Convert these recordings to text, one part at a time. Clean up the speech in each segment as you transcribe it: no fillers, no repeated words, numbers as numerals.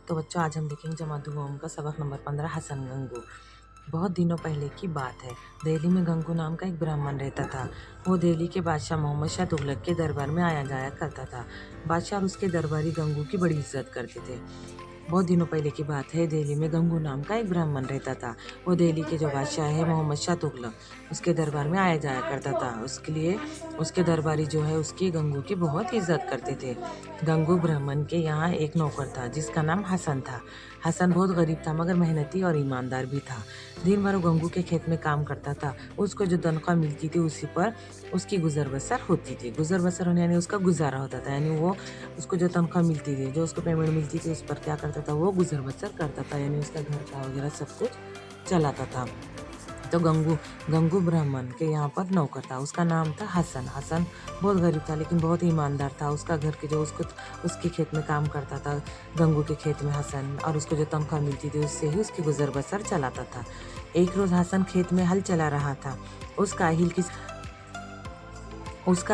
तो बच्चों आज हम देखेंगे जमात दुआओं का सबक नंबर 15 हसन गंगू। बहुत दिनों पहले की बात है। दिल्ली में गंगू नाम का एक ब्राह्मण रहता था। वो दिल्ली के बादशाह मोहम्मद शाह तुगलक के दरबार में आया जाया करता था। बादशाह और उसके दरबारी गंगू की बड़ी इज्जत करते थे। बहुत दिनों पहले की बात है। दिल्ली में गंगू नाम का एक ब्राह्मण रहता था। वो दिल्ली के जो बादशाह है मोहम्मद शाह तुगलक, उसके दरबार में आया जाया करता था। उसके लिए उसके दरबारी जो है उसकी गंगू की बहुत इज्जत करते थे। गंगू ब्राह्मण के यहाँ एक नौकर था जिसका नाम हसन था। हसन बहुत गरीब था मगर मेहनती और ईमानदार भी था। दिन भर वो गंगू के खेत में काम करता था। उसको जो तनख्वाह मिलती थी उसी पर उसकी गुजर बसर होती थी। गुजर बसर होने यानी उसका गुजारा होता था, यानी वो उसको जो तनख्वाह मिलती थी, जो उसको पेमेंट मिलती थी, उस पर क्या करता था, वो गुजर बसर करता था, यानी उसका घर का वगैरह सब कुछ चलाता था। तो गंगू गंगू ब्राह्मण के यहाँ पर नौकर था। उसका नाम था हसन। हसन बहुत गरीब था लेकिन बहुत ईमानदार था। उसका घर के जो उसके खेत में काम करता था, गंगू के खेत में हसन, और उसको जो तनख्वाह मिलती थी उससे ही उसकी गुजर बसर चलाता था। एक रोज हसन खेत में हल चला रहा था। उसका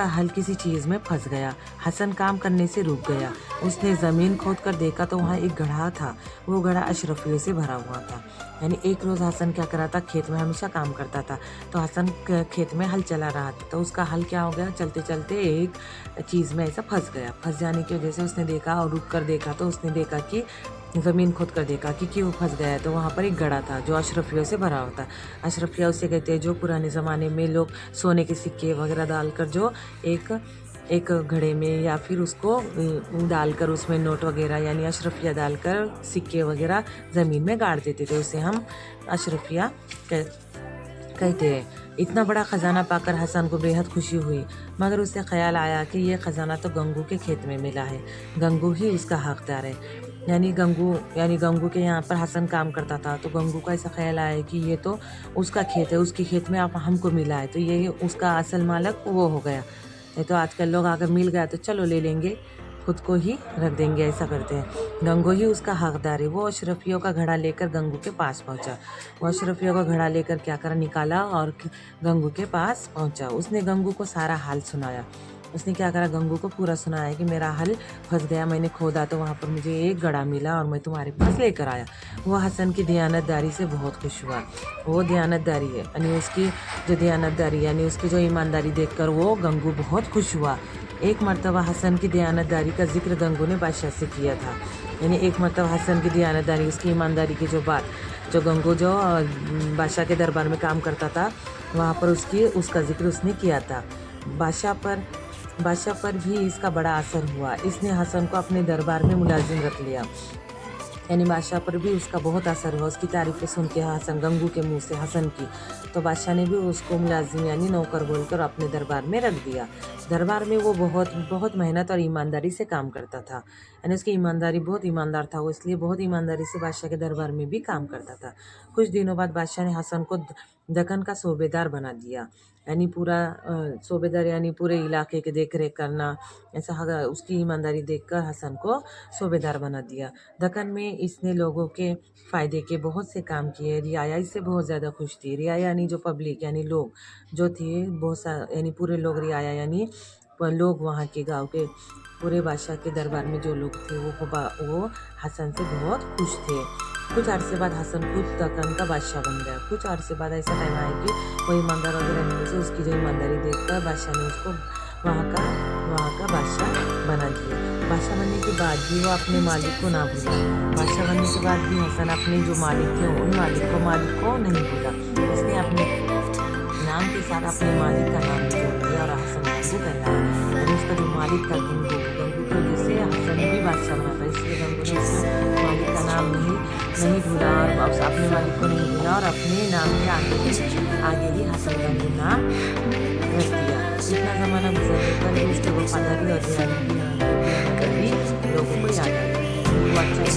हल किसी चीज़ में फंस गया। हसन काम करने से रुक गया। उसने ज़मीन खोद कर देखा तो वहाँ एक गड्ढा था। वो गड्ढा अशरफियों से भरा हुआ था। यानी एक रोज़ हसन क्या कर रहा था, खेत में हमेशा काम करता था। तो हसन खेत में हल चला रहा था तो उसका हल क्या हो गया, चलते चलते एक चीज़ में ऐसा फंस गया। फंस जाने की वजह से उसने देखा और रुक कर देखा तो उसने देखा कि ज़मीन खोद कर देखा कि क्यों फंस गया है। तो वहाँ पर एक गड्ढा था जो अशरफियों से भरा होता है। अशरफिया उसे कहते हैं जो पुराने ज़माने में लोग सोने के सिक्के वगैरह डालकर जो एक एक घड़े में या फिर उसको डालकर उसमें नोट वगैरह यानी अशरफिया डालकर सिक्के वगैरह ज़मीन में गाड़ देते थे, उसे हम अशरफिया कहते हैं। इतना बड़ा ख़जाना पाकर हसन को बेहद खुशी हुई, मगर उसे ख्याल आया कि यह ख़जाना तो गंगू के खेत में मिला है, गंगू ही उसका हकदार है। यानी गंगू के यहाँ पर हसन काम करता था। तो गंगू को ऐसा ख्याल आया कि ये तो उसका खेत है, उसके खेत में आप हमको मिला है तो ये उसका असल मालिक वो हो गया। नहीं तो आजकल लोग अगर मिल गया तो चलो ले लेंगे, खुद को ही रख देंगे, ऐसा करते हैं। गंगू ही उसका हकदार है। वो अशरफियों का घड़ा लेकर गंगू के पास पहुंचा। वो अशरफियों का घड़ा लेकर क्या करा, निकाला और गंगू के पास पहुंचा। उसने गंगू को सारा हाल सुनाया। उसने क्या करा, गंगू को पूरा सुनाया कि मेरा हल फंस गया, मैंने खोदा तो वहाँ पर मुझे एक घड़ा मिला और मैं तुम्हारे पास लेकर आया। वो हसन की दयानतदारी से बहुत खुश हुआ। वो दयानतदारी है यानी उसकी जो दयानतदारी यानी उसकी जो ईमानदारी देखकर वो गंगू बहुत खुश हुआ। एक मर्तबा हसन की दयानतदारी का जिक्र गंगू ने बादशाह से किया था। यानी एक मर्तबा हसन की दयानतदारी, उसकी ईमानदारी की जो बात, जो गंगू जो बादशाह के दरबार में काम करता था वहाँ पर उसका जिक्र उसने किया था। बादशाह पर भी इसका बड़ा असर हुआ। इसने हसन को अपने दरबार में मुलाजिम रख लिया। यानी बादशाह पर भी उसका बहुत असर हुआ। उसकी तारीफ़ें सुन के हसन, गंगू के मुंह से हसन की, तो बादशाह ने भी उसको मुलाजिम यानी नौकर बोलकर अपने दरबार में रख दिया। दरबार में वो बहुत मेहनत और ईमानदारी से काम करता था। यानी उसकी ईमानदारी, बहुत ईमानदार था वो, इसलिए बहुत ईमानदारी से बादशाह के दरबार में भी काम करता था। कुछ दिनों बाद बादशाह ने हसन को दक्कन का सूबेदार बना दिया। यानी पूरा सूबेदार यानी पूरे इलाके के देख रेख करना, ऐसा उसकी ईमानदारी देखकर हसन को सूबेदार बना दिया। दक्कन में इसने लोगों के फ़ायदे के बहुत से काम किए। रियाया इससे बहुत ज़्यादा खुश थी। रियाया यानी जो पब्लिक यानी लोग जो थे, बहुत सा यानी पूरे लोग, रियाया यानी लोग वहाँ के गांव के पूरे बादशाह के दरबार में जो लोग थे वो हसन से बहुत खुश थे। कुछ अरसे बाद हसन खुद दक्कन का बादशाह बन गया। कुछ अरसे बाद ऐसा टाइम आया कि वो ईमानदार वगैरह रहने से उसकी जो ईमानदारी देखकर बादशाह ने उसको वहाँ का बादशाह बना दिया। बादशाह बनने के बाद भी वो अपने मालिक को ना भूला। बादशाह बनने के बाद भी हसन अपने जो मालिक थे उन मालिक को नहीं भूला। उसने अपने नाम के साथ अपने मालिक का नाम जोड़ दिया और हसन गंगू कहलाया। और उसका जो मालिक था गंगू की वजह से हसन भी बादशाह बना था। इसलिए गंगू ने उसके मालिक का नाम नहीं भूला और अपने मालिक को नहीं भूला और अपने नाम के आगे ही हसन गंगू नाम रख दिया। इतना ज़माना गुजरने पर भी उसके वफादारी और दयानतदारी लोगों को याद आ गई। वो अच्छा